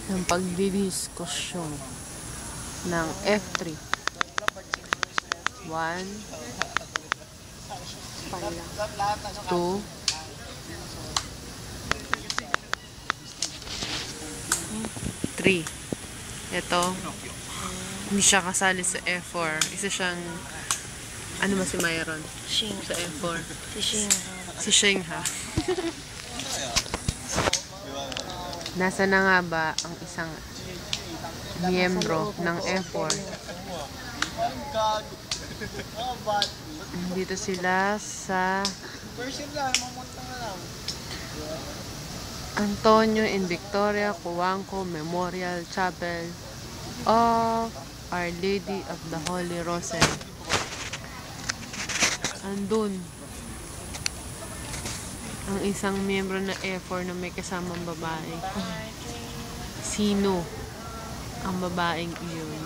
ng pagdidiskusyon ng F3. 1, 2, 3. Ito, hindi siya kasali sa F4. Isa siyang, ano ba si Myron? Shing. Sa F4. Si Shing. Si Shing, ha? Nasa na nga ba ang isang miyembro ng F4? Dito sila sa Antonio and Victoria Cuangco Memorial Chapel of Our Lady of the Holy Rosary. Andun ang isang miyembro ng F4 na may kasamang babae. Sino ang babaeng iyon?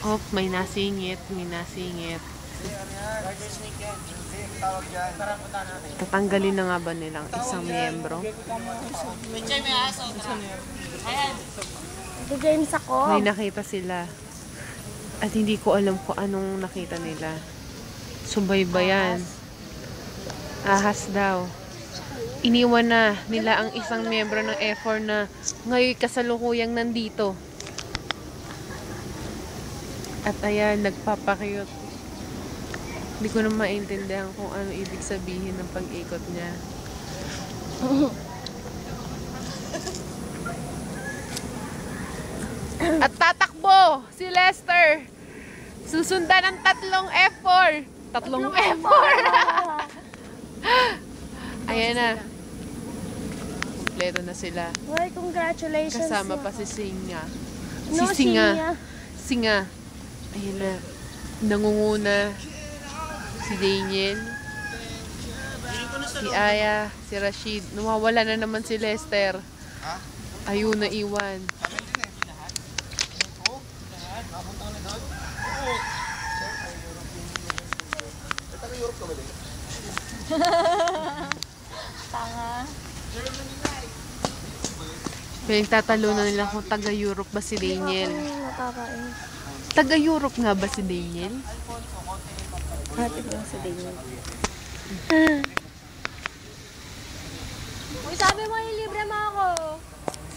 Oh, may nasingit, may nasingit. Tatanggalin na nga ba nilang isang miyembro? Ito James ako. May nakita sila. At hindi ko alam kung anong nakita nila. Subaybayan. Ahas daw. Iniwan na nila ang isang miyembro ng F4 na ngayon kasalukuyang nandito. At ayan, nagpapakiyot. Hindi ko na maintindihan kung ano ibig sabihin ng pag-ikot niya. At tatakbo si Lester. Susundan ng tatlong F4. Tatlong F4. Ayan na. Kompleto na sila. Well, congratulations. Kasama pa si Singa. No, Si Singa. Singa. Ayan na. Nangunguna si Daniel. Si Aya. Si Rashid. Nawawala na naman si Lester. Ayun na iwan. Tanga. Pinagtatalunan nila kung taga-Europe ba si Daniel. Taga-Europe nga ba si Daniel? Hatid lang si Daniel. Uy, sabi mo, ilibre mo ako.